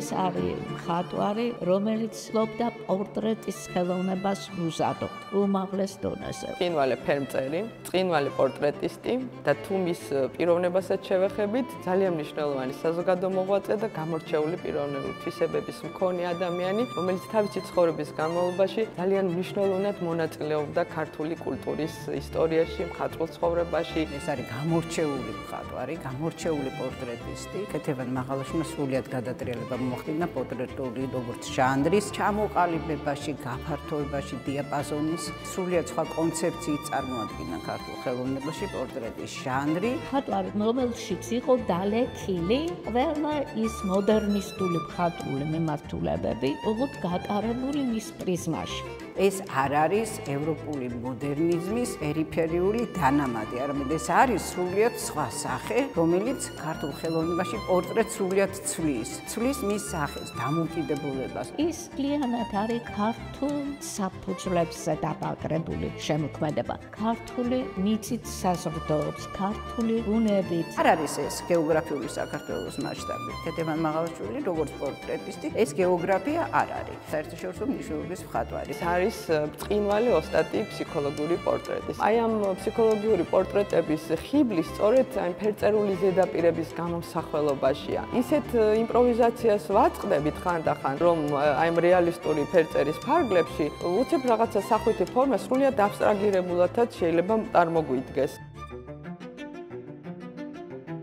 ეს არის მხატვარი, რომელიც ცდილობდა პორტრეტის ხელოვნებას უსადო უმაღლეს დონეზე. ბრწყინვალე ფერმწერი, ბრწყინვალე პორტრეტისტი და თუ მის პიროვნებასაც შევეხებით, ძალიან მნიშვნელოვანი საზოგადო მოღვაწე და გამორჩეული პიროვნული თვისებების მქონე ადამიანი, რომელიც თავისი ცხოვრების განმავლობაში ძალიან მნიშვნელოვნად მონაწილეობდა ქართული კულტურის ისტორიაში, მხატვრულ ცხოვრებაში. ეს არის გამორჩეული მხატვარი, გამორჩეული პორტრეტისტი. ქეთევან მაღალაშვილმა სრულიად გადატრიალება მოახდინა პორტრეტული როგორც ჟანრის ჩამოყალიბებაში, გაფართოებაში, დიაპაზონის, სრულიად სხვა კონცეფციით წარმოადგინა ქართულ ხელოვნებაში პორტრეტის ჟანრი. მხატვარი, რომელშიც იყო დალექილი ყველა ის მოდერნისტული მხატვრული მიმართულებები, როგორც გატარებული მის პრიზმაში. ეს არ არის ევროპული მოდერნიზმის პერიფერიული დანამატი, არამედ ეს არის სრულიად სხვა სახე, რომელიც ქართულ ხელოვნებაში პორტრეტს სრულიად ცვლის მის სახეს, დამოუკიდებლობას. ის მთლიანად არის ქართულ საფუძვლებზე დაბაგრებული შემოქმედება, ქართული მიწით საზრდოობს, ქართული ბუნებით. არ არის ეს გეოგრაფიული საქართველოს მასშტაბი. ქეთევან მაღალაშვილი როგორც პორტრეტისტი, ეს გეოგრაფია არ არის. საერთაშორისო მნიშვნელობის მხატვარი. არის ბრწყინვალე ოსტატი ფსიქოლოგიური პორტრეტის. აი ამ ფსიქოლოგიური პორტრეტების ხიბლი სწორედ აი ფერწერული ზედაპირების გამომსახველობაშია. ისეთ იმპროვიზაციას ვაწყდებით ხანდახან, რომ აი ამ რეალისტური ფერწერის ფარგლებში უცებ რაღაცა სახვითი ფორმა სრულიად აბსტრაგირებულადაც შეიძლება წარმოგვიდგეს.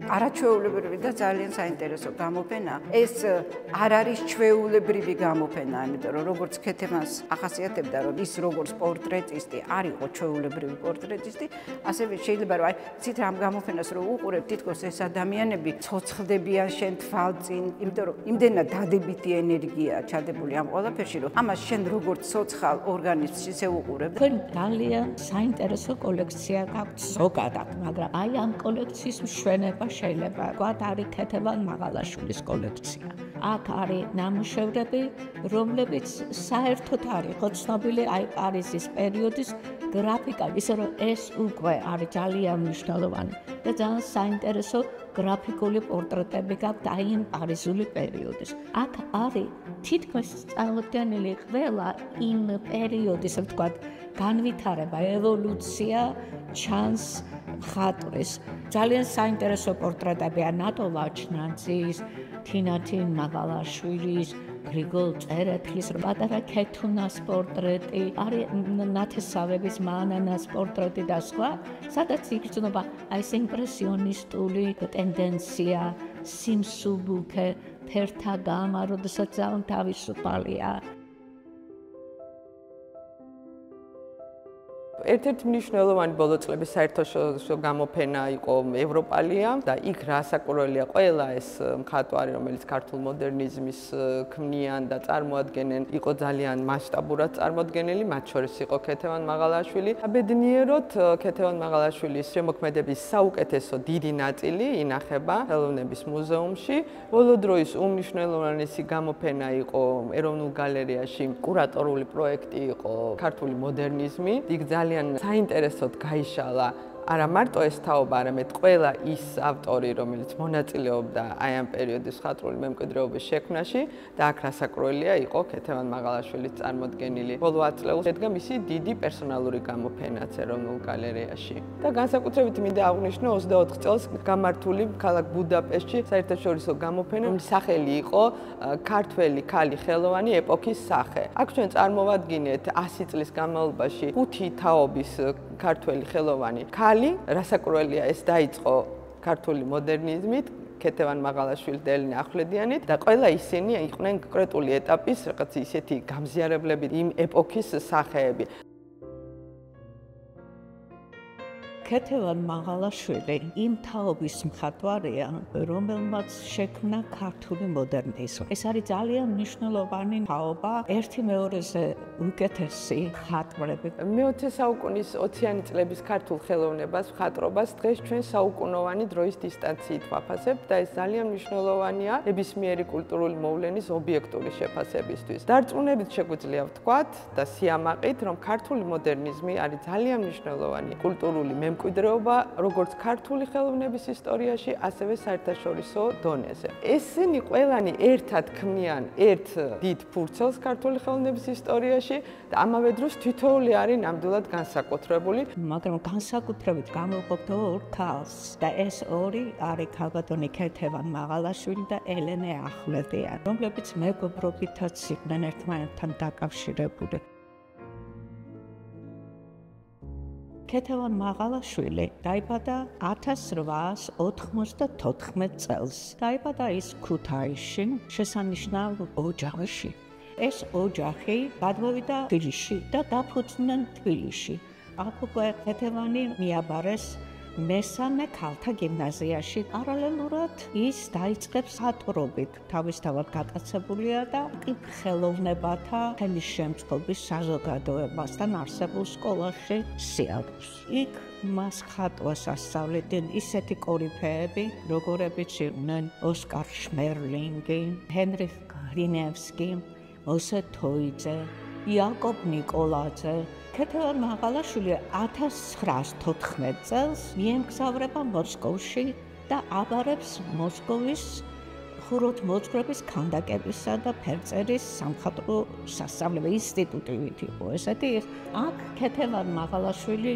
არაჩვეულებრივი და ძალიან საინტერესო გამოფენა. ეს არ არის ჩვეულებრივი გამოფენა, იმიტომ რომ როგორც ქეთევანს ახასიათებდა, რომ ის როგორც პორტრეტისტი არ იყო ჩვეულებრივი პორტრეტისტი, ასევე შეიძლება რომ აი ცით ამ გამოფენას რო უყურებ, თითქოს ეს ადამიანები ცოცხლდებიან შენ თვალწინ, იმიტომ რომ იმდენად დადებითი ენერგიაა ჩადებული ამ ყველაფერში, რომ ამას შენ როგორც ცოცხალ ორგანიზმს ისე უყურებ. თქვენ ძალიან საინტერესო კოლექცია გაქვთ ზოგადად, მაგრამ აი ამ კოლექციის მშვენება შეიძლება ვთქვათ არის ქეთევან მაღალაშვილის კოლექცია. აქ არის ნამუშევრები, რომლებიც საერთოდ არ იყო ცნობილი აი პარიზის პერიოდის გრაფიკა, ისე რომ ეს უკვე არის ძალიან მნიშვნელოვანი და ძალიან საინტერესო გრაფიკული პორტრეტები გაქვთ აი ამ პარიზული პერიოდის. აქ არის თითქმის წარმოდგენილი ყველა იმ პერიოდის, ვთქვათ, განვითარება, ევოლუცია ჩანს მხატვრის. ძალიან საინტერესო პორტრეტებია ნატო ვაჩნაძის, თინათინ მაღალაშვილის, გრიგოლ წერეთლის, პატარა ქეთუნას პორტრეტი, არის ნათესავების მანანას პორტრეტი და სხვა, სადაც იგრძნობა აი ეს იმპრესიონისტული ტენდენცია, სიმსუბუქე, ფერთა გამა, როდესაც ძალიან თავისუფალია. ერთ-ერთი მნიშვნელოვანი ბოლო წლების საერთაშორისო გამოფენა იყო ევროპალია და იქ რასაკვირველია ყველა ეს მხატვარი, რომელიც ქართულ მოდერნიზმის ქმნიან და წარმოადგენენ, იყო ძალიან მასშტაბურად წარმოდგენილი, მათ შორის იყო ქეთევან მაღალაშვილი. საბედნიეროდ ქეთევან მაღალაშვილის შემოქმედების საუკეთესო დიდი ნაწილი ინახება ხელოვნების მუზეუმში. ბოლო დროის უმნიშვნელოვანესი გამოფენა იყო ეროვნულ გალერეაში, კურატორული პროექტი იყო ქართული მოდერნიზმი. იქ ძალიან საინტერესოდ გაიშალა არა მარტო ეს თაობა, არამედ ყველა ის ავტორი, რომელიც მონაწილეობდა აი ამ პერიოდის მხატვრული მემკვიდრეობის შექმნაში და აქ რასაკვირველია იყო ქეთევან მაღალაშვილის წარმოდგენილი. ბოლო 10 წელს შედგა მისი დიდი პერსონალური გამოფენაც ეროვნულ გალერეაში. და განსაკუთრებით მინდა აღვნიშნო 24 წელს გამართული ქალაქ ბუდაპეშტში საერთაშორისო გამოფენა, რომლის სახელი იყო ქართველი ქალი ხელოვანი ეპოქის სახე. აქ ჩვენ წარმოვადგინეთ 100 წლის განმავლობაში 5 თაობის ქართველი ხელოვანი ქალი, რასაკვირველია ეს დაიწყო ქართული მოდერნიზმით, ქეთევან მაღალაშვილის და ელინე ახვლედიანით და ყველა ისინი იყვნენ კონკრეტული ეტაპის რაღაც ისეთი გამზიარებლები, იმ ეპოქის სახეები. ქეთევან მაღალაშვილი იმ თაობის მხატვარია, რომელმაც შექმნა ქართული მოდერნიზმი. ეს არის ძალიან მნიშვნელოვანი თაობა, ერთი მეორეზე უკეთესი მხატვრები. მე-20 საუკუნის 20-იანი წლების ქართულ ხელოვნებას, მხატვრობას დღეს ჩვენ საუკუნოვანი დროის დისტანციით ვაფასებთ და ეს ძალიან მნიშვნელოვანია ნებისმიერი კულტურული მოვლენის ობიექტური შეფასებისთვის. დარწმუნებით შეგვიძლია ვთქვათ და სიამაყით, რომ ქართული მოდერნიზმი არის ძალიან მნიშვნელოვანი კულტურული მემკვიდრეობა, როგორც ქართული ხელოვნების ისტორიაში, ასევე საერთაშორისო დონეზე. ესენი ყველანი ერთად ქმნიან ერთ დიდ ფურცელს ქართული ხელოვნების ისტორიაში და ამავე დროს თითოეული არის ნამდვილად განსაკუთრებული. მაგრამ განსაკუთრებით გამოვყოფთ ორ ქალს და ეს ორი არის ქალბატონი ქეთევან მაღალაშვილი და ელენე ახვლედია, რომლებიც მეგობრობითაც იყვნენ ერთმანეთთან დაკავშირებული. ქეთევან მაღალაშვილი დაიბადა 1894 წელს. დაიბადა ის ქუთაისში, შესანიშნავ ოჯახში. ეს ოჯახი გადმოვიდა თბილისში და დაფუძნდნენ თბილისში. აქ უკვე ქეთევანი მიაბარეს მესამე ქალთა გიმნაზიაში. პარალელურად ის დაიწყებს მხატვრობით. თავისთავად გაკაცებულია და ხელოვნებათა ხელისშემწყობის საზოგადოებასთან არსებულ სკოლაში სიარულს. იქ მას ხატვას ასწავლიდნენ ისეთი კორიფეები, როგორებიც იყვნენ ოსკარ შმერლინგი, ჰენრიხ გრინევსკი, ოსე თოიძე, იაკობ ნიკოლაძე. ქეთევან მაღალაშვილი 1914 წელს მიემგზავრება მოსკოვში და აბარებს მოსკოვის ხუროთმოძღვრების ქანდაკებისა და ფერწერის სამხატვრო სასწავლებელი ინსტიტუტი იყო ესეთი. აქ ქეთევან მაღალაშვილი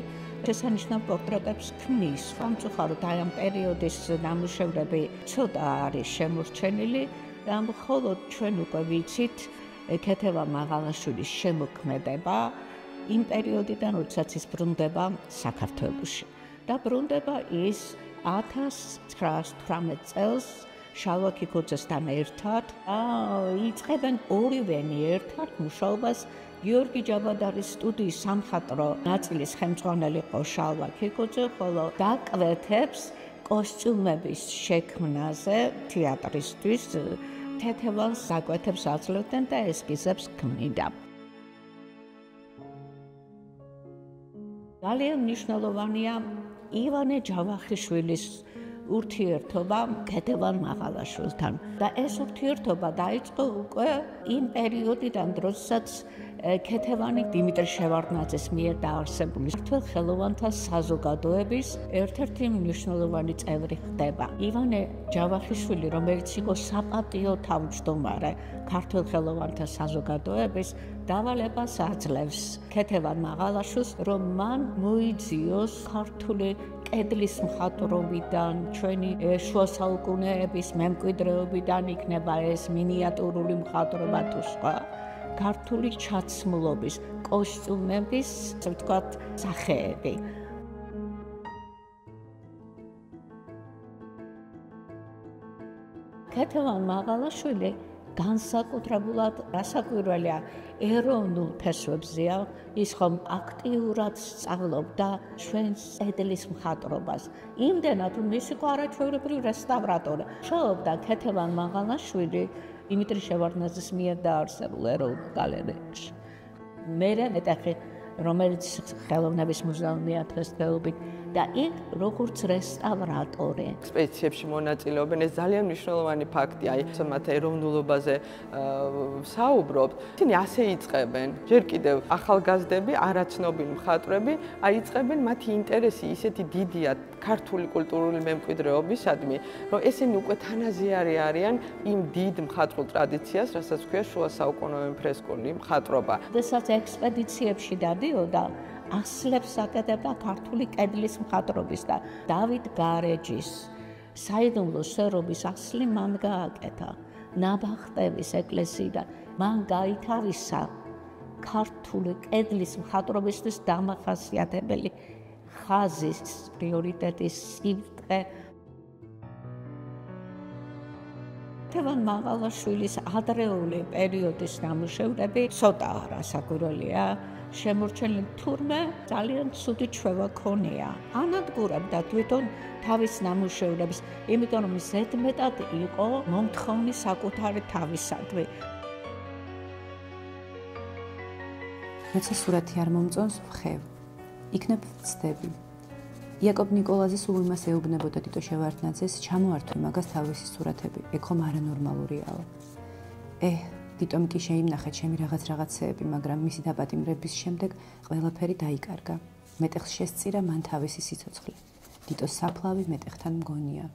შესანიშნავ პორტრეტებს ქმნის. სამწუხაროდ აი ამ პერიოდის ნამუშევრები ცოტა არის შემორჩენილი და მხოლოდ ჩვენ უკვე ვიცით ქეთევან მაღალაშვილის შემოქმედება იმ პერიოდიდან, როდესაც ის ბრუნდება საქართველოში. და ბრუნდება ის 1918 წელს შალვა ქიქოძესთან ერთად და იწყებენ ორივენი ერთად მუშაობას. გიორგი ჯაბადარის სტუდიის სამხატვრო ნაწილის ხელმძღვანელი იყო შალვა ქიქოძე, ხოლო დაკვეთებს კოსტიუმების შექმნაზე თეატრისთვის ქეთევანს დაკვეთებს აძლევდნენ და ესკიზებს ქმნიდა. ძალიან მნიშვნელოვანია ივანე ჯავახიშვილის ურთიერთობა ქეთევან მაღალაშვილთან და ეს ურთიერთობა დაიწყო უკვე იმ პერიოდიდან, როდესაც ქეთევანი დიმიტრი შევარდნაძის მიერ დაარსებული ქართველ ხელოვანთა საზოგადოების ერთ-ერთი მნიშვნელოვანი წევრი ხდება. ივანე ჯავახიშვილი, რომელიც იყო საპატიო თავმჯდომარე ქართველ ხელოვანთა საზოგადოების, დავალებას აძლევს ქეთევან მაღალაშვილს, რომ მან მოიძიოს ქართული კედლის მხატვრობიდან, ჩვენი შუა საუკუნეების მემკვიდრეობიდან იქნება ეს მინიატურული მხატვრობა თუ სხვა, ქართული ჩაცმულობის, კოსტიუმების, ასე ვთქვათ, სახეები. ქეთევან მაღალაშვილი განსაკუთრებულად რასაკვირველია ეროვნულ ფესვებზეა, ის ხომ აქტიურად სწავლობდა ჩვენს კედლის მხატვრობას. იმდენად, რომ ის იყო არაჩვეულებრივი რესტავრატორი. მუშაობდა ქეთევან მაღალაშვილი დიმიტრი შევარდნაძის მიერ დაარსებულ ეროვნულ გალერეაში. მერე მეტეხი, რომელიც ხელოვნების მუზეუმია დღესდღეობით და იქ როგორც რესტავრატორი. ექსპედიციებში მონაწილეობენ, ეს ძალიან მნიშვნელოვანი ფაქტია, აი მათ ეროვნულობაზე საუბრობთ. ისინი ასე იწყებენ, ჯერ კიდევ ახალგაზრდები, არაცნობილი მხატვრები, აი იწყებენ მათი ინტერესი ისეთი დიდია ქართული კულტურული მემკვიდრეობისადმი, რომ ესენი უკვე თანაზიარი არიან იმ დიდ მხატვრულ ტრადიციას, რასაც ქვია შუა საუკუნეების ფრესკული მხატვრობა. როდესაც ექსპედიციებში დადიოდა, ასლებს აკეთებდა ქართული კედლის მხატვრობის და დავით გარეჯის საიდუმლო სერობის ასლი მან გააკეთა. ნაბახტევის ეკლესიიდან მან გაითავისა ქართული კედლის მხატვრობისთვის დამახასიათებელი ხაზის პრიორიტეტის სიბრტყე. ქეთევან მაღალაშვილის ადრეული პერიოდის ნამუშევრები ცოტა რასაკვირველია. შემორჩენილი, თურმე ძალიან ცუდი ჩვევა ქონია. ანადგურებდა თვითონ თავის ნამუშევრებს, იმიტომ რომ ზედმეტად იყო მომთხოვნი საკუთარი თავისადმი. როცა სურათი არ მომწონს, ვხევ. იქნებ ვცდები. იაკობ ნიკოლაძე სულ იმას ეუბნებოდა თიტო შევარდნაძეს, ჩამოართვე მაგას თავისი სურათები, ეგ ხომ არანორმალურიაო. თიტომ კი შეიმნახა ჩემი რაღაცეები, მაგრამ მისი დაპატიმრების შემდეგ ყველაფერი დაიკარგა. მეტეხს შესწირა მან თავისი სიცოცხლე. თიტოს საფლავი მეტეხთან მგონია.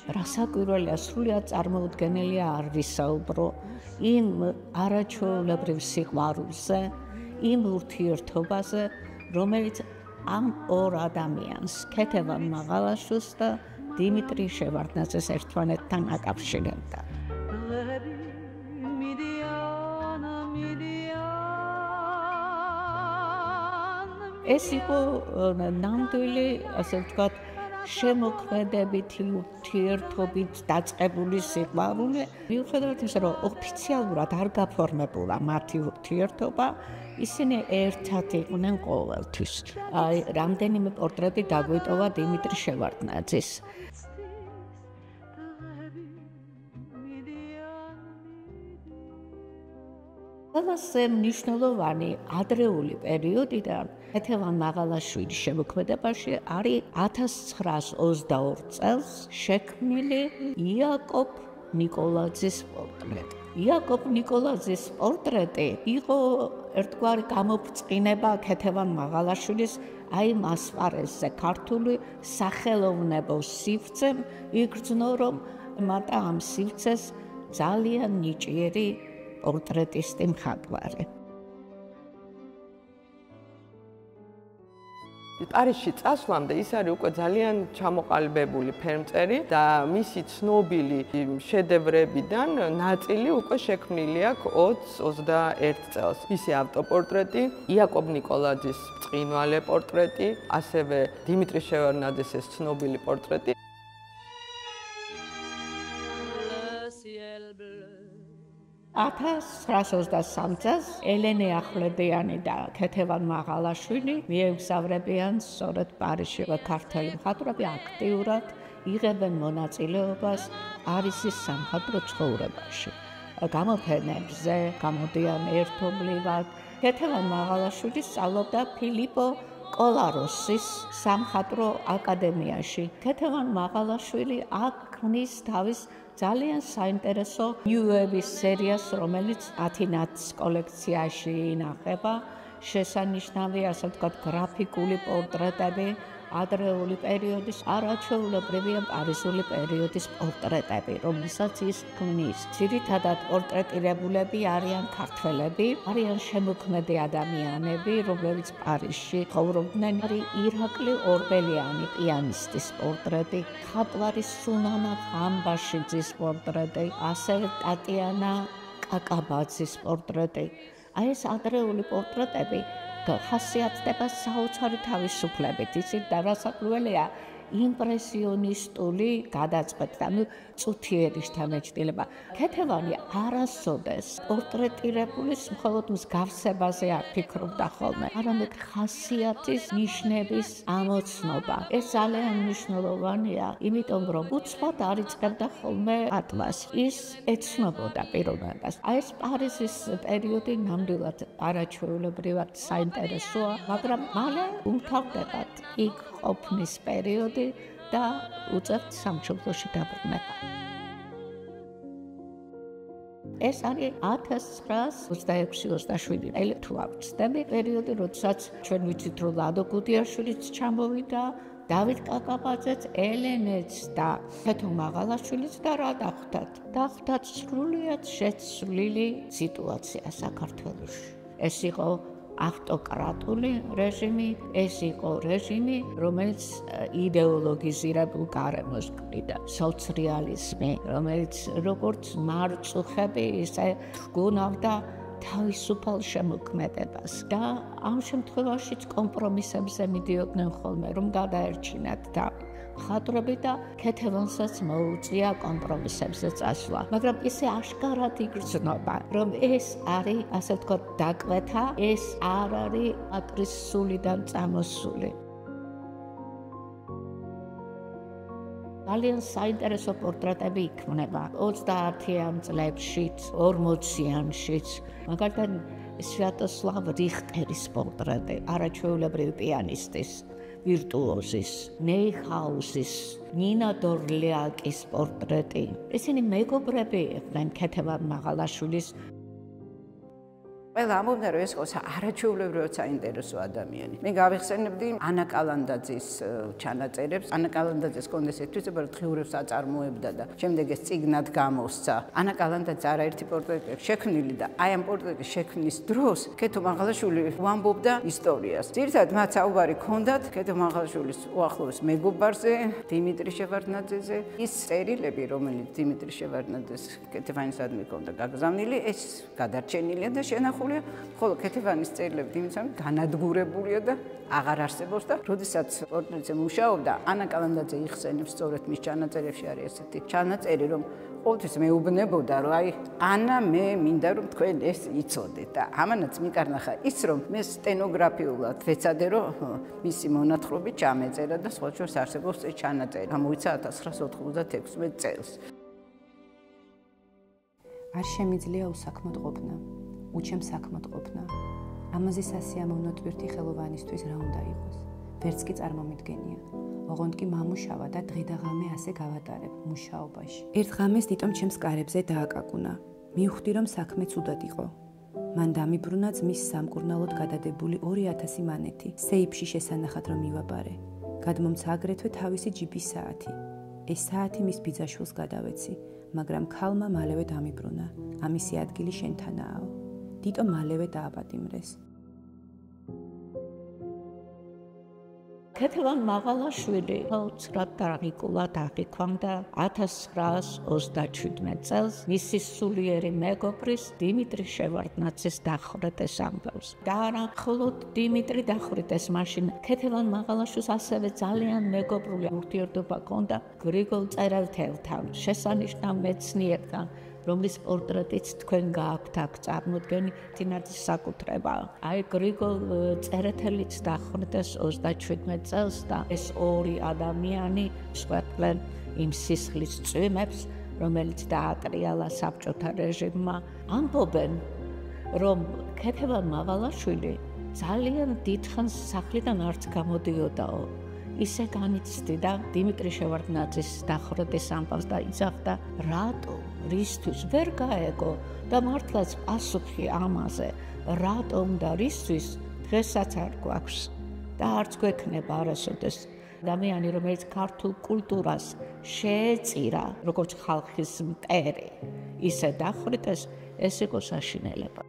რასაკვირველია, სრულიად წარმოუდგენელია არ ვისაუბრო იმ არაჩვეულებრივ სიყვარულზე, იმ ურთიერთობაზე, რომელიც ამ ორ ადამიანს, ქეთევან მაღალაშვილს და დიმიტრი შევარდნაძეს ერთმანეთთან აკავშირებდა. ეს იყო ნამდვილი, ასე ვთქვათ, შემოქმედებითი ურთიერთობით დაწყებული სიყვარული. მიუხედავად იმისა, რომ ოფიციალურად არ გაფორმებულა მათი ურთიერთობა, ისინი ერთად იყვნენ ყოველთვის. რამდენიმე პორტრეტი დაგვიტოვა დიმიტრი შევარდნაძის. ყველაზე მნიშვნელოვანი ადრეული პერიოდიდან ქეთევან მაღალაშვილის შემოქმედებაში არის 1922 წელს შექმნილი იაკობ ნიკოლაძის პორტრეტი. იაკობ ნიკოლაძის პორტრეტი იყო ერთგვარი გამოფწყინება ქეთევან მაღალაშვილის აი ამ ასპარეზზე, ქართული სახელოვნებო სივრცემ იგრძნო, რომ მარტო ამ სივრცეს ძალიან ნიჭიერი პორტრეტისტი მხატვარი. პარიზში წასვლამდე ის არის უკვე ძალიან ჩამოყალიბებული ფერმწერი და მისი ცნობილი შედევრებიდან ნაწილი უკვე შექმნილი აქვს 20-21 წელს. მისი ავტოპორტრეტი, იაკობ ნიკოლაძის ბრწყინვალე პორტრეტი, ასევე დიმიტრი შევარდნაძის ეს ცნობილი პორტრეტი. 1923 წელს ელენე ახვლედიანი და ქეთევან მაღალაშვილი მიემგზავრებიან სწორედ პარიზში. ქართველი მხატვრები აქტიურად იღებენ მონაწილეობას პარიზის სამხატვრო ცხოვრებაში. გამოფენებზე გამოდიან ერთობლივად. ქეთევან მაღალაშვილი სწავლობდა ფილიპო კოლაროსის სამხატვრო აკადემიაში. ქეთევან მაღალაშვილი აქ ქმნის თავის ძალიან საინტერესო ნიუების სერიას, რომელიც ათინათს კოლექციაში ინახება. შესანიშნავია, ასე ვთქვათ, გრაფიკული პორტრეტები, ადრეული პერიოდის, არაჩვეულებრივი პარიზული პერიოდის პორტრეტები, რომელსაც ის ქმნის. ძირითადად პორტრეტირებულები არიან ქართველები, არიან შემოქმედი ადამიანები, რომლებიც პარიზში ცხოვრობდნენ. არის ირაკლი ორბელიანი პიანისტის პორტრეტი, მხატვარი სუნანა ხამბაშიძის პორტრეტი, ასევე ტატიანა კაკაბაძის პორტრეტი. აი ეს ადრეული პორტრეტები ხასიათდება საოცარი თავისუფლებით. ისიც რასაკვირველია, იმპრესიონისტული გადაწყვეტა, წუთიერი შთამეჭდილება. ქეთევანი არასოდეს პორტრეტირებულის მხოლოდ მსგავსებაზე არ ფიქრობდა ხოლმე, არამედ ხასიათის ნიშნების ამოცნობა. ეს ძალიან მნიშვნელოვანია, იმიტომ რომ უცბად არ იწყებდა ხოლმე ატლას. ის ეცნობოდა პიროვნებას. აი ეს პარიზის პერიოდი ნამდვილად არაჩვეულებრივად საინტერესოა, მაგრამ მალე უმთავრდებად იქ ყოფნის პერიოდი და უწევთ სამშობლოში დაბრუნება. ეს არის 1926-27 წელი თუ არ ვცდები, პერიოდი, როდესაც ჩვენ ვიცით, რომ ლადო გუდიაშვილიც ჩამოვიდა, დავით კაკაბაძეც, ელენეც და ქეთო მაღალაშვილიც და რა დახვდათ? დახვდათ სრულიად შეცვლილი სიტუაცია საქართველოში. ეს იყო ავტოკრატული რეჟიმი, ეს იყო რეჟიმი, რომელიც იდეოლოგიზირებულ გარემოს ქმნიდა. სოციალიზმი, რომელიც როგორც მარწუხები, ისე გუნავდა თავისუფალ შემოქმედებას და ამ შემთხვევაშიც კომპრომისებზე მიდიოდნენ ხოლმე, რომ გადაერჩინათ თავი. მხატვრები და ქეთევანსაც მოუწია კომპრომისებზე წასვლა. მაგრამ ისე აშკარად იგრძნობა, რომ ეს არის, ასე ვთქვათ, დაკვეთა, ეს არ არის ატრის სულიდან წამოსული. ძალიან საინტერესო პორტრეტები იქმნება 30-იან წლებშიც, 40-იანშიც. მაგალითად, სვიატოსლავ რიხტერის პორტრეტი, არაჩვეულებრივი პიანისტის, ვირტუოზის, ნეიხაუსის, ნინა დორლიაკის პორტრეტი. ისინი მეგობრები იყვნენ ქეთევან მაღალაშვილის. ყველა ამბობდნენ, რომ ეს ყოს არაჩვეულებრივად საინტერესო ადამიანი. მე გავიხსენებდი ანა კალანდაძის ჩანაწერებს. ანა კალანდაძეს კონდეს ეთვისება, რომ დღიურებს აწარმოებდა და შემდეგ ეს წიგნად გამოსცა. ანა კალანდაძე არაერთი პორტრეტი შექმნილი და აი ამ პორტრეტის შექმნის დროს ქეთო მაღალაშვილი ვამბობდა ისტორიას. ძირითადად მათ საუბარი ჰქონდათ ქეთო მაღალაშვილის უახლოეს მეგობარზე, დიმიტრი შევარდნაძეზე. ის წერილები, რომელიც დიმიტრი შევარდნაძეს ქეთევანისადმი ჰქონდა გაგზავნილი, ეს გადარჩენილია და შენახულია. ხოლო ქეთევანის წერილები იმისამ განადგურებულია და აღარ არსებობს და როდესაც პორტრეტზე მუშაობდა, ანა კალანდაძე იხსენებს სწორედ მის ჩანაწერებში არის ესეთი ჩანაწერი, რომ ყოველთვის მეუბნებოდა, რომ აი ანა მე მინდა რომ თქვენ ეს იცოდეთ და ამანაც მიკარნახა ის რომ მე სტენოგრაფიულად ვეცადე რომ მისი მონათხრობით ჩამეწერა და სხვა შორის არსებობს ეს ჩანაწერი. გამოიცა 1996 წელს. არ შემიძლია უსაქმოდ ყოფნა. უჩემ საქმოდ ყოფნა. ამაზე სასიამოვნო ტვირთი ხელოვანისთვის რა უნდა იყოს? ვერც კი წარმომიდგენია. ოღონდ კი მამუშავა და დღე და ღამე ასე გავატარებ მუშაობაში. ერთ ღამეს დიტომ ჩემს კარებზე დააკაკუნა. მივხვდი რომ საქმე ცუდად იყო. მან დამიბრუნა ძმის სამკურნალოდ გადადებული 2000 მანეთი. სეიფში შესანახად რომ მივაბარე. გადმომცა აგრეთვე თავისი ჯიბის საათი. ეს საათი მის ბიძაშვილს გადავეცი, მაგრამ ქალმა მალევე დამიბრუნა. ამისი ადგილი შენთანააო. დიტო მალევე დააპატიმრეს. ქეთევან მაღალაშვილი უცრად ტრაგიკულად აღიქვამდა 1937 წელს მისი სულიერი მეგობრის დიმიტრი შევარდნაძის დახვრეტეს ამბავს. და არა მხოლოდ დიმიტრი დახვრეტეს, მაშინ ქეთევან მაღალაშვილს ასევე ძალიან მეგობრული ურთიერთობა ჰქონდა გრიგოლ წერეთელთან, შესანიშნავ მეცნიერთან, რომლის პორტრეტიც თქვენ გააქვთ აქ წარმოდგენი, თინაძის საკუთრებაა. აი გრიგოლ წერეთელიც დახვრეტეს 37 წელს და ეს ორი ადამიანი შეხვდნენ იმ სისხლის წვიმებს, რომელიც დაატრიალა საბჭოთა რეჟიმმა. ამბობენ, რომ ქეთევან მაღალაშვილი ძალიან დიდხანს სახლიდან არც გამოდიოდაო. ისე განიცდიდა დიმიტრი შევარდნაძის დახვრეტის ამბავს და იცავდა რატო, რისთვის ვერ გაეგო და მართლაც პასუხი ამაზე, რატომ და რისთვის დღესაც არ გვაქვს და არც გვექნება არასოდეს. ადამიანი, რომელიც ქართულ კულტურას შეეწირა, როგორც ხალხის მტერი, ისე დახვრიტეს, ეს იყო საშინელება.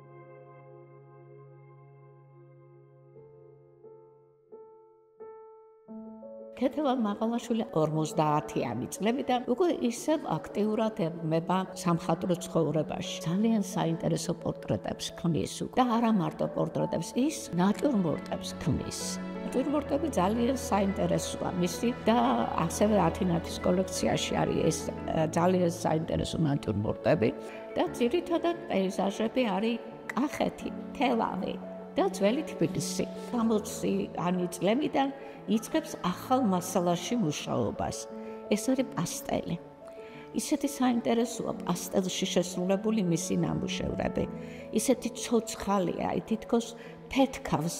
ქეთევან მაღალაშვილი 50-იანი წლებიდან უკვე ისევ აქტიურად ებმება სამხატვრო ცხოვრებაში. ძალიან საინტერესო პორტრეტებს ქმნის და არა მარტო პორტრეტებს, ის ნატურმორტებს ქმნის. ნატურმორტები ძალიან საინტერესოა მისი და ასევე ათინათის კოლექციაში არის ეს ძალიან საინტერესო ნატურმორტები და ძირითადად პეიზაჟები არის კახეთი, თელავი და ძველი თბილისი. 60-იანი წლებიდან იწყებს ახალ მასალაში მუშაობას. ეს არის პასტელი. ისეთი საინტერესოა პასტელში შესრულებული მისი ნამუშევრები. ისეთი ცოცხალია, თითქოს ფეთქავს.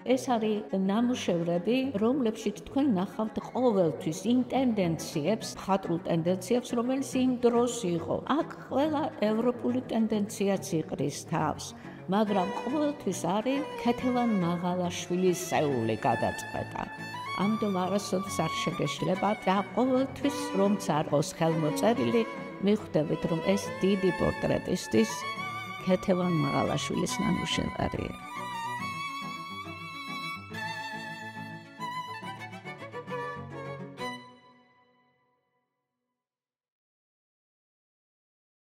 ეს არის ნამუშევრები, რომლებშიც თქვენ ნახავთ ყოველთვის იმ ტენდენციებს, მხატვრულ ტენდენციებს, რომელიც იმ დროს იყო. აქ ყველა ევროპული ტენდენციაც იყრის თავს. მაგრამ ყოველთვის არის ქეთევან მაღალაშვილის სეული გადაწყვეტა. ამიტომ არასოდეს არ შეგეშლება და ყოველთვის რომც არ ყოს ხელმოწერილი, მიხვდებით რომ ეს დიდი პორტრეტისტის ქეთევან მაღალაშვილის ნამუშევარია.